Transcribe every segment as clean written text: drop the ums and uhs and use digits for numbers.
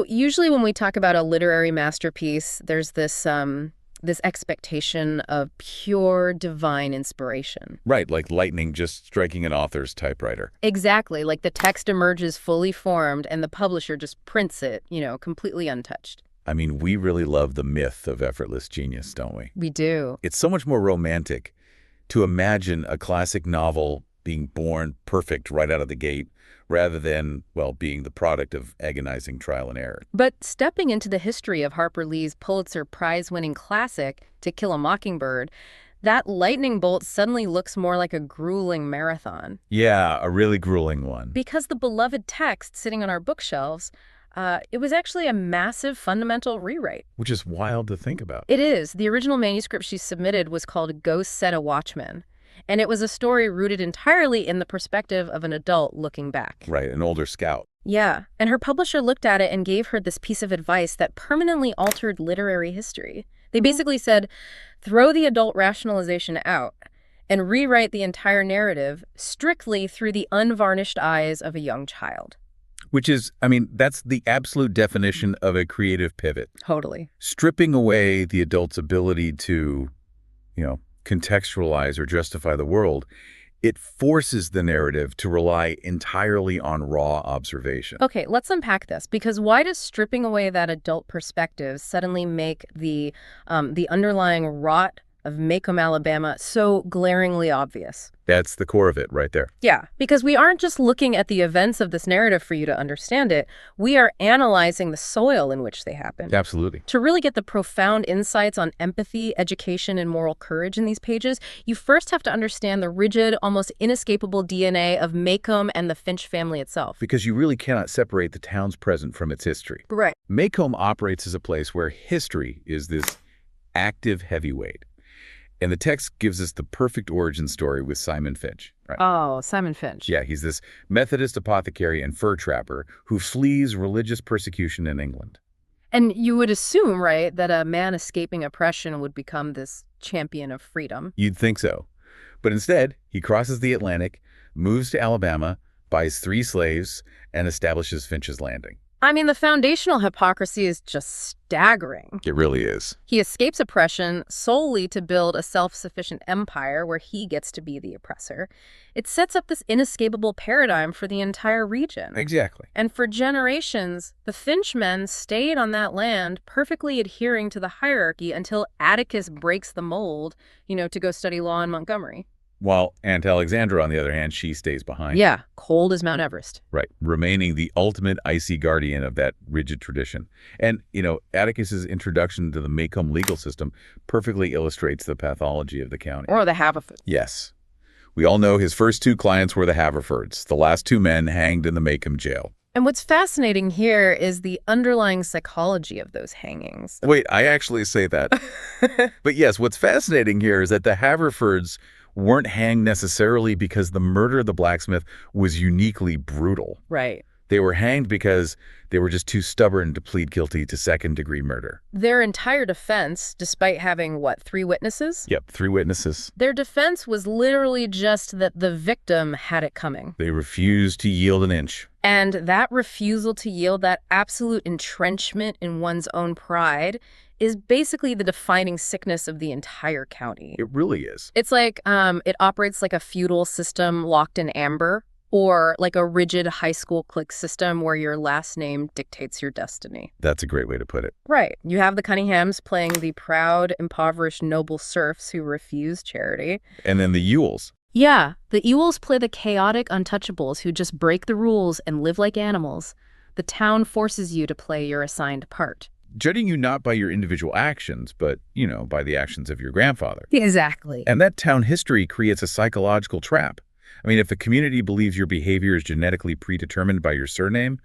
Usually when we talk about a literary masterpiece, there's this expectation of pure divine inspiration. Right, like lightning just striking an author's typewriter. Exactly, like the text emerges fully formed and the publisher just prints it, completely untouched. I mean, we really love the myth of effortless genius, don't we? We do. It's so much more romantic to imagine a classic novel being born perfect right out of the gate rather than, well, being the product of agonizing trial and error. But stepping into the history of Harper Lee's Pulitzer Prize-winning classic, To Kill a Mockingbird, that lightning bolt suddenly looks more like a grueling marathon. Yeah, a really grueling one. Because the beloved text sitting on our bookshelves, it was actually a massive fundamental rewrite. Which is wild to think about. It is. The original manuscript she submitted was called Ghost Set a Watchman. And it was a story rooted entirely in the perspective of an adult looking back. Right, an older scout. Yeah, and her publisher looked at it and gave her this piece of advice that permanently altered literary history. They basically said, throw the adult rationalization out and rewrite the entire narrative strictly through the unvarnished eyes of a young child. Which is, that's the absolute definition of a creative pivot. Totally. Stripping away the adult's ability to, contextualize or justify the world, it forces the narrative to rely entirely on raw observation. Okay, let's unpack this, because why does stripping away that adult perspective suddenly make the underlying rot of Maycomb, Alabama so glaringly obvious? That's the core of it right there. Yeah, because we aren't just looking at the events of this narrative for you to understand it. We are analyzing the soil in which they happen. Absolutely. To really get the profound insights on empathy, education, and moral courage in these pages, you first have to understand the rigid, almost inescapable DNA of Maycomb and the Finch family itself. Because you really cannot separate the town's present from its history. Right. Maycomb operates as a place where history is this active heavyweight. And the text gives us the perfect origin story with Simon Finch. Right? Oh, Simon Finch. Yeah, he's this Methodist apothecary and fur trapper who flees religious persecution in England. And you would assume, right, that a man escaping oppression would become this champion of freedom. You'd think so. But instead, he crosses the Atlantic, moves to Alabama, buys 3 slaves, and establishes Finch's Landing. The foundational hypocrisy is just staggering. It really is. He escapes oppression solely to build a self-sufficient empire where he gets to be the oppressor. It sets up this inescapable paradigm for the entire region. Exactly. And for generations, the Finch men stayed on that land, perfectly adhering to the hierarchy until Atticus breaks the mold, to go study law in Montgomery. While Aunt Alexandra, on the other hand, she stays behind. Yeah, cold as Mount Everest. Right, remaining the ultimate icy guardian of that rigid tradition. And, Atticus's introduction to the Maycomb legal system perfectly illustrates the pathology of the county. Or the Haverfords. Yes. We all know his first 2 clients were the Haverfords, the last 2 men hanged in the Maycomb jail. And what's fascinating here is the underlying psychology of those hangings. Wait, I actually say that. But yes, what's fascinating here is that the Haverfords weren't hanged necessarily because the murder of the blacksmith was uniquely brutal. Right. They were hanged because they were just too stubborn to plead guilty to second-degree murder. Their entire defense, despite having, 3 witnesses? Yep, 3 witnesses. Their defense was literally just that the victim had it coming. They refused to yield an inch. And that refusal to yield, that absolute entrenchment in one's own pride, is basically the defining sickness of the entire county. It really is. It's like it operates like a feudal system locked in amber, or like a rigid high school clique system where your last name dictates your destiny. That's a great way to put it. Right. You have the Cunninghams playing the proud, impoverished noble serfs who refuse charity. And then the Ewells. Yeah, the Ewells play the chaotic untouchables who just break the rules and live like animals. The town forces you to play your assigned part. Judging you not by your individual actions, but, by the actions of your grandfather. Exactly. And that town history creates a psychological trap. If a community believes your behavior is genetically predetermined by your surname,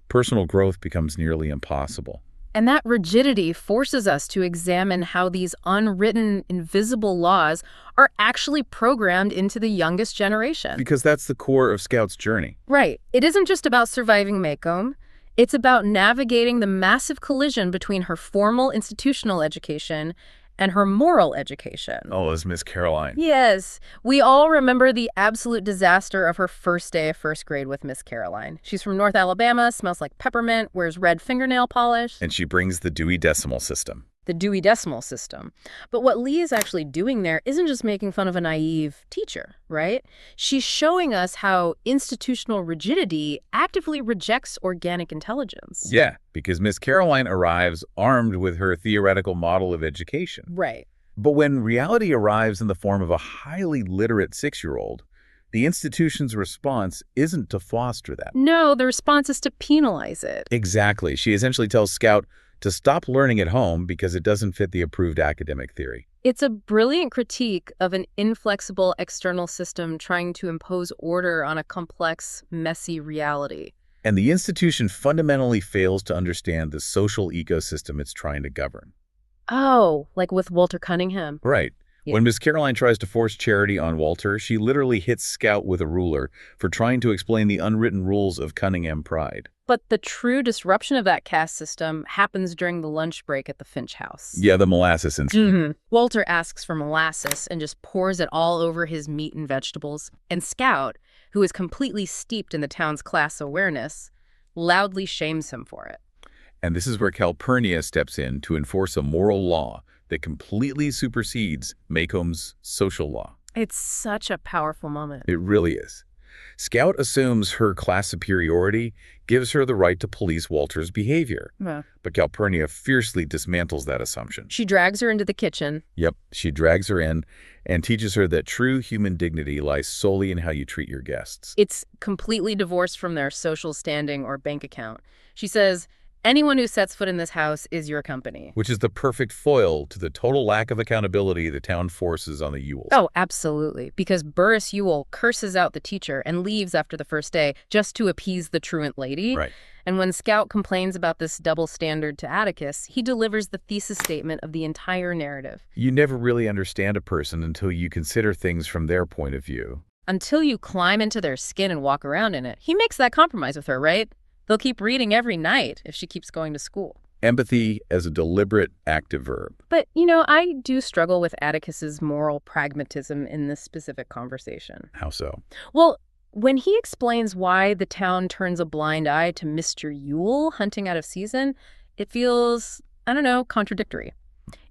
personal growth becomes nearly impossible. And that rigidity forces us to examine how these unwritten, invisible laws are actually programmed into the youngest generation. Because that's the core of Scout's journey. Right. It isn't just about surviving Maycomb. It's about navigating the massive collision between her formal institutional education and her moral education. Oh, it's Miss Caroline. Yes, we all remember the absolute disaster of her first day of first grade with Miss Caroline. She's from North Alabama, smells like peppermint, wears red fingernail polish. And she brings the Dewey Decimal System. The Dewey Decimal System. But what Lee is actually doing there isn't just making fun of a naive teacher, right? She's showing us how institutional rigidity actively rejects organic intelligence. Yeah, because Miss Caroline arrives armed with her theoretical model of education. Right. But when reality arrives in the form of a highly literate 6-year-old, the institution's response isn't to foster that. No, the response is to penalize it. Exactly. She essentially tells Scout to stop learning at home because it doesn't fit the approved academic theory. It's a brilliant critique of an inflexible external system trying to impose order on a complex, messy reality. And the institution fundamentally fails to understand the social ecosystem it's trying to govern. Oh, like with Walter Cunningham. Right. Yeah. When Miss Caroline tries to force charity on Walter, she literally hits Scout with a ruler for trying to explain the unwritten rules of Cunningham pride. But the true disruption of that caste system happens during the lunch break at the Finch house. Yeah, the molasses incident. Walter asks for molasses and just pours it all over his meat and vegetables. And Scout, who is completely steeped in the town's class awareness, loudly shames him for it. And this is where Calpurnia steps in to enforce a moral law that completely supersedes Maycomb's social law. It's such a powerful moment. It really is. Scout assumes her class superiority gives her the right to police Walter's behavior. Yeah. But Calpurnia fiercely dismantles that assumption. She drags her into the kitchen. Yep, she drags her in and teaches her that true human dignity lies solely in how you treat your guests. It's completely divorced from their social standing or bank account. She says, anyone who sets foot in this house is your company. Which is the perfect foil to the total lack of accountability the town forces on the Ewells. Oh, absolutely. Because Burris Ewell curses out the teacher and leaves after the first day just to appease the truant lady. Right. And when Scout complains about this double standard to Atticus, he delivers the thesis statement of the entire narrative. You never really understand a person until you consider things from their point of view. Until you climb into their skin and walk around in it. He makes that compromise with her, right? They'll keep reading every night if she keeps going to school. Empathy as a deliberate active verb. But, I do struggle with Atticus's moral pragmatism in this specific conversation. How so? Well, when he explains why the town turns a blind eye to Mr. Ewell hunting out of season, it feels, contradictory.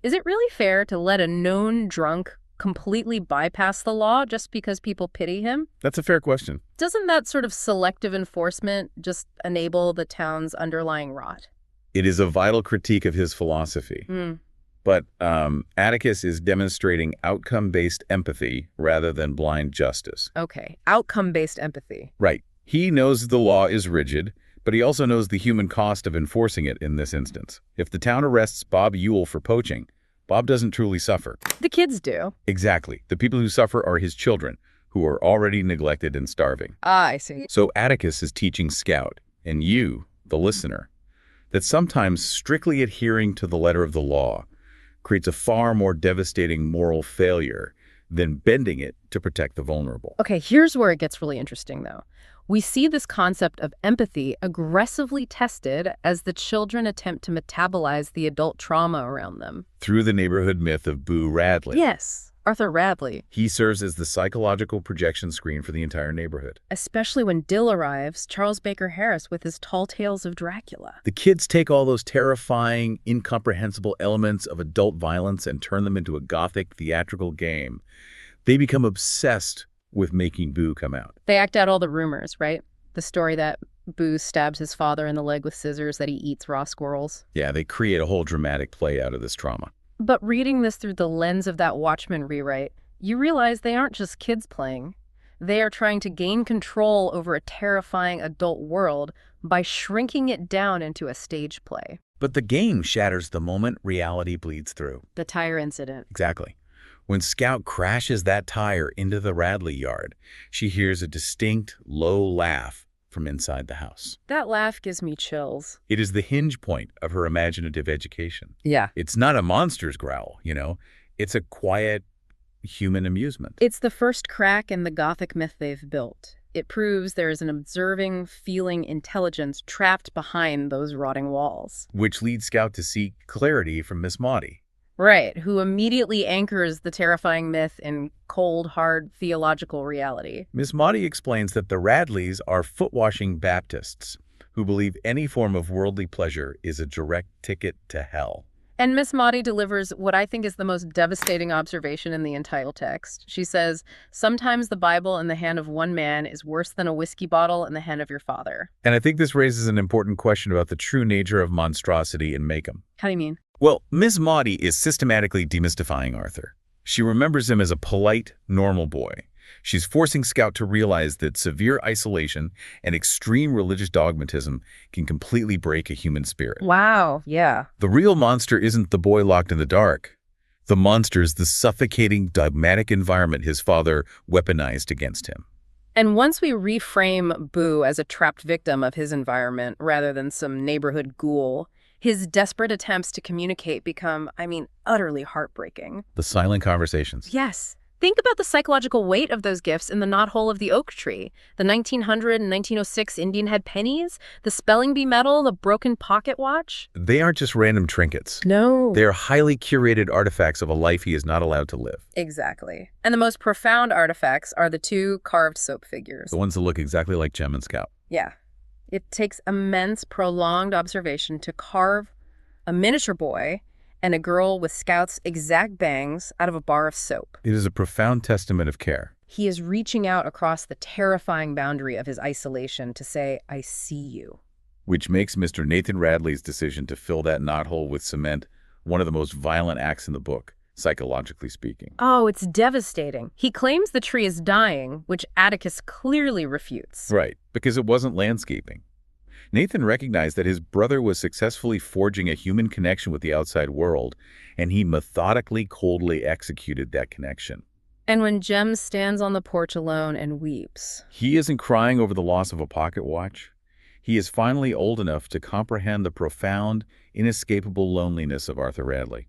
Is it really fair to let a known drunk completely bypass the law just because people pity him? That's a fair question. Doesn't that sort of selective enforcement just enable the town's underlying rot? It is a vital critique of his philosophy. But Atticus is demonstrating outcome-based empathy rather than blind justice. Okay, outcome-based empathy. Right. He knows the law is rigid, but he also knows the human cost of enforcing it in this instance. If the town arrests Bob Ewell for poaching, Bob doesn't truly suffer. The kids do. Exactly. The people who suffer are his children, who are already neglected and starving. Ah, I see. So Atticus is teaching Scout, and you, the listener, that sometimes strictly adhering to the letter of the law creates a far more devastating moral failure than bending it to protect the vulnerable. Okay, here's where it gets really interesting, though. We see this concept of empathy aggressively tested as the children attempt to metabolize the adult trauma around them. Through the neighborhood myth of Boo Radley. Yes, Arthur Radley. He serves as the psychological projection screen for the entire neighborhood. Especially when Dill arrives, Charles Baker Harris with his tall tales of Dracula. The kids take all those terrifying, incomprehensible elements of adult violence and turn them into a gothic theatrical game. They become obsessed with making Boo come out. They act out all the rumors, right? The story that Boo stabs his father in the leg with scissors, that he eats raw squirrels. Yeah, they create a whole dramatic play out of this trauma. But reading this through the lens of that Watchmen rewrite, you realize they aren't just kids playing. They are trying to gain control over a terrifying adult world by shrinking it down into a stage play. But the game shatters the moment reality bleeds through. The tire incident. Exactly. When Scout crashes that tire into the Radley yard, she hears a distinct, low laugh from inside the house. That laugh gives me chills. It is the hinge point of her imaginative education. Yeah. It's not a monster's growl, It's a quiet, human amusement. It's the first crack in the Gothic myth they've built. It proves there is an observing, feeling intelligence trapped behind those rotting walls. Which leads Scout to seek clarity from Miss Maudie. Right, who immediately anchors the terrifying myth in cold, hard theological reality. Miss Maudie explains that the Radleys are foot-washing Baptists who believe any form of worldly pleasure is a direct ticket to hell. And Miss Maudie delivers what I think is the most devastating observation in the entire text. She says, sometimes the Bible in the hand of one man is worse than a whiskey bottle in the hand of your father. And I think this raises an important question about the true nature of monstrosity in Maycomb. How do you mean? Well, Miss Maudie is systematically demystifying Arthur. She remembers him as a polite, normal boy. She's forcing Scout to realize that severe isolation and extreme religious dogmatism can completely break a human spirit. Wow, yeah. The real monster isn't the boy locked in the dark. The monster is the suffocating, dogmatic environment his father weaponized against him. And once we reframe Boo as a trapped victim of his environment rather than some neighborhood ghoul, his desperate attempts to communicate become, utterly heartbreaking. The silent conversations. Yes. Think about the psychological weight of those gifts in the knothole of the oak tree. The 1900 and 1906 Indian head pennies, the spelling bee medal, the broken pocket watch. They aren't just random trinkets. No. They are highly curated artifacts of a life he is not allowed to live. Exactly. And the most profound artifacts are the two carved soap figures. The ones that look exactly like Jem and Scout. Yeah. It takes immense, prolonged observation to carve a miniature boy and a girl with Scout's exact bangs out of a bar of soap. It is a profound testament of care. He is reaching out across the terrifying boundary of his isolation to say, I see you. Which makes Mr. Nathan Radley's decision to fill that knothole with cement one of the most violent acts in the book, psychologically speaking. Oh, it's devastating. He claims the tree is dying, which Atticus clearly refutes. Right, because it wasn't landscaping. Nathan recognized that his brother was successfully forging a human connection with the outside world, and he methodically, coldly executed that connection. And when Jem stands on the porch alone and weeps, he isn't crying over the loss of a pocket watch. He is finally old enough to comprehend the profound, inescapable loneliness of Arthur Radley.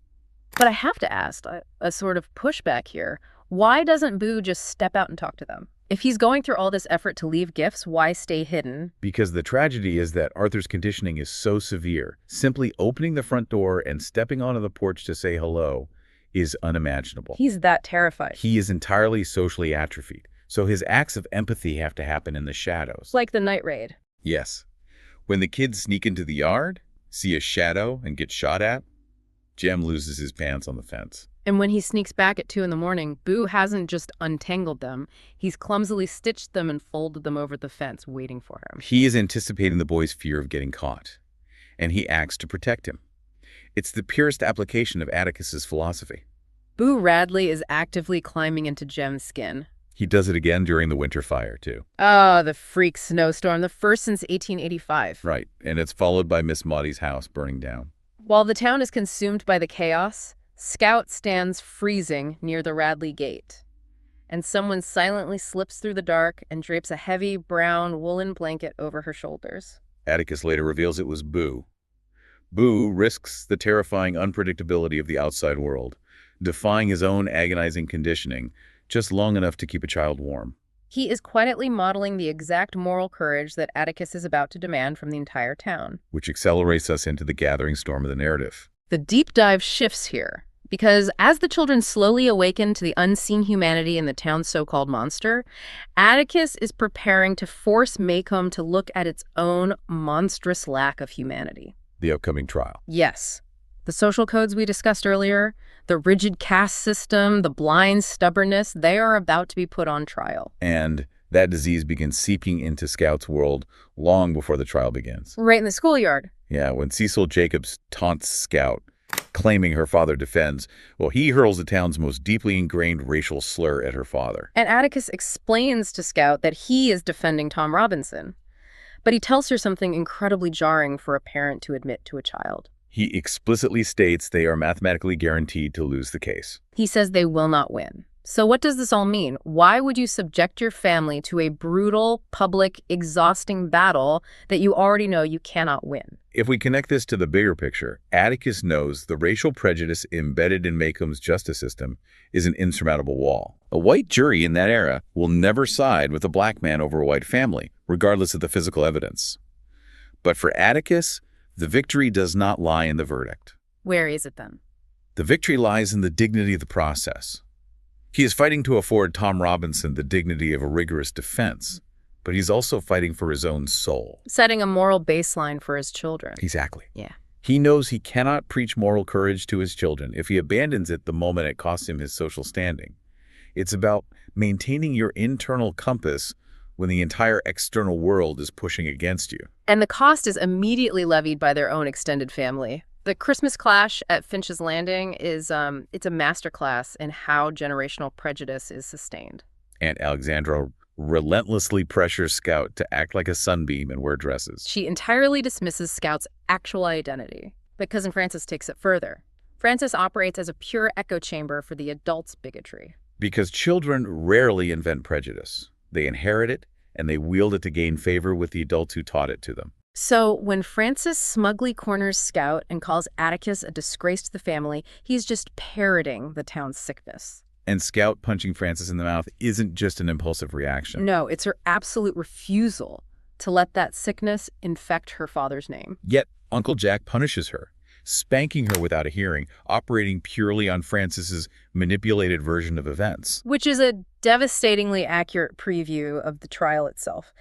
But I have to ask, a sort of pushback here. Why doesn't Boo just step out and talk to them? If he's going through all this effort to leave gifts, why stay hidden? Because the tragedy is that Arthur's conditioning is so severe, simply opening the front door and stepping onto the porch to say hello is unimaginable. He's that terrified. He is entirely socially atrophied, so his acts of empathy have to happen in the shadows. Like the night raid. Yes. When the kids sneak into the yard, see a shadow, and get shot at, Jem loses his pants on the fence. And when he sneaks back at 2 in the morning, Boo hasn't just untangled them. He's clumsily stitched them and folded them over the fence, waiting for him. He is anticipating the boy's fear of getting caught, and he acts to protect him. It's the purest application of Atticus's philosophy. Boo Radley is actively climbing into Jem's skin. He does it again during the winter fire, too. Oh, the freak snowstorm, the first since 1885. Right, and it's followed by Miss Maudie's house burning down. While the town is consumed by the chaos, Scout stands freezing near the Radley gate, and someone silently slips through the dark and drapes a heavy brown woolen blanket over her shoulders. Atticus later reveals it was Boo. Boo risks the terrifying unpredictability of the outside world, defying his own agonizing conditioning just long enough to keep a child warm. He is quietly modeling the exact moral courage that Atticus is about to demand from the entire town. Which accelerates us into the gathering storm of the narrative. The deep dive shifts here, because as the children slowly awaken to the unseen humanity in the town's so-called monster, Atticus is preparing to force Maycomb to look at its own monstrous lack of humanity. The upcoming trial. Yes. The social codes we discussed earlier, the rigid caste system, the blind stubbornness, they are about to be put on trial. And that disease begins seeping into Scout's world long before the trial begins. Right in the schoolyard. Yeah, when Cecil Jacobs taunts Scout, claiming her father defends, well, he hurls the town's most deeply ingrained racial slur at her father. And Atticus explains to Scout that he is defending Tom Robinson. But he tells her something incredibly jarring for a parent to admit to a child. He explicitly states they are mathematically guaranteed to lose the case. He says they will not win. So what does this all mean? Why would you subject your family to a brutal, public, exhausting battle that you already know you cannot win? If we connect this to the bigger picture, Atticus knows the racial prejudice embedded in Maycomb's justice system is an insurmountable wall. A white jury in that era will never side with a black man over a white family, regardless of the physical evidence. But for Atticus, the victory does not lie in the verdict. Where is it then? The victory lies in the dignity of the process. He is fighting to afford Tom Robinson the dignity of a rigorous defense, but he's also fighting for his own soul. Setting a moral baseline for his children. Exactly. Yeah. He knows he cannot preach moral courage to his children if he abandons it the moment it costs him his social standing. It's about maintaining your internal compass when the entire external world is pushing against you. And the cost is immediately levied by their own extended family. The Christmas clash at Finch's Landing is it's a masterclass in how generational prejudice is sustained. Aunt Alexandra relentlessly pressures Scout to act like a sunbeam and wear dresses. She entirely dismisses Scout's actual identity. But Cousin Frances takes it further. Frances operates as a pure echo chamber for the adults' bigotry. Because children rarely invent prejudice. They inherit it, and they wield it to gain favor with the adults who taught it to them. So when Frances smugly corners Scout and calls Atticus a disgrace to the family, he's just parroting the town's sickness. And Scout punching Frances in the mouth isn't just an impulsive reaction. No, it's her absolute refusal to let that sickness infect her father's name. Yet Uncle Jack punishes her, spanking her without a hearing, operating purely on Frances's manipulated version of events. Which is a devastatingly accurate preview of the trial itself.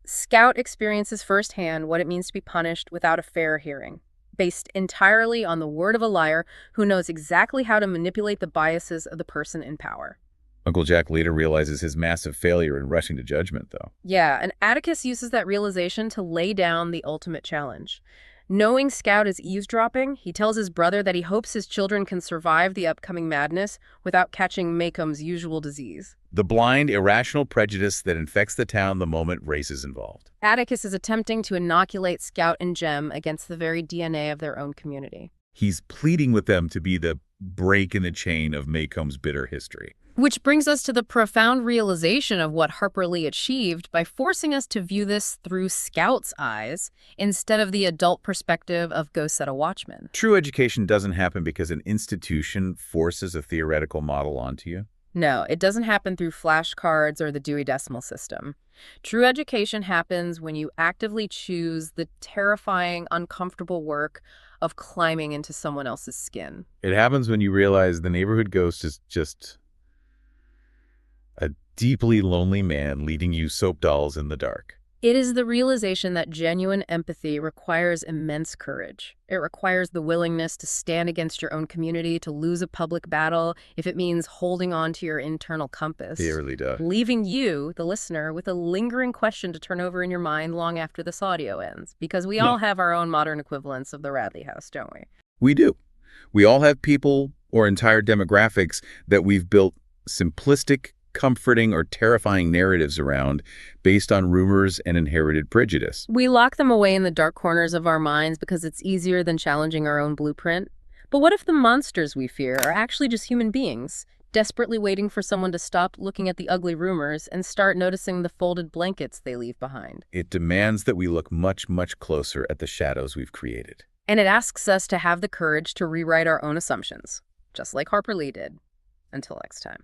Scout experiences firsthand what it means to be punished without a fair hearing, based entirely on the word of a liar who knows exactly how to manipulate the biases of the person in power. Uncle Jack later realizes his massive failure in rushing to judgment, though. Yeah, and Atticus uses that realization to lay down the ultimate challenge. Knowing Scout is eavesdropping, he tells his brother that he hopes his children can survive the upcoming madness without catching Maycomb's usual disease. The blind, irrational prejudice that infects the town the moment race is involved. Atticus is attempting to inoculate Scout and Jem against the very DNA of their own community. He's pleading with them to be the break in the chain of Maycomb's bitter history. Which brings us to the profound realization of what Harper Lee achieved by forcing us to view this through Scout's eyes instead of the adult perspective of Go Set a Watchman. True education doesn't happen because an institution forces a theoretical model onto you. No, it doesn't happen through flashcards or the Dewey Decimal System. True education happens when you actively choose the terrifying, uncomfortable work of climbing into someone else's skin. It happens when you realize the neighborhood ghost is just a deeply lonely man leading you soap dolls in the dark. It is the realization that genuine empathy requires immense courage. It requires the willingness to stand against your own community, to lose a public battle, if it means holding on to your internal compass. It really does. Leaving you, the listener, with a lingering question to turn over in your mind long after this audio ends. Because we all have our own modern equivalents of the Radley house, don't we? We do. We all have people or entire demographics that we've built simplistic, comforting, or terrifying narratives around based on rumors and inherited prejudice. We lock them away in the dark corners of our minds because it's easier than challenging our own blueprint. But what if the monsters we fear are actually just human beings, desperately waiting for someone to stop looking at the ugly rumors and start noticing the folded blankets they leave behind? It demands that we look much, much closer at the shadows we've created. And it asks us to have the courage to rewrite our own assumptions, just like Harper Lee did. Until next time.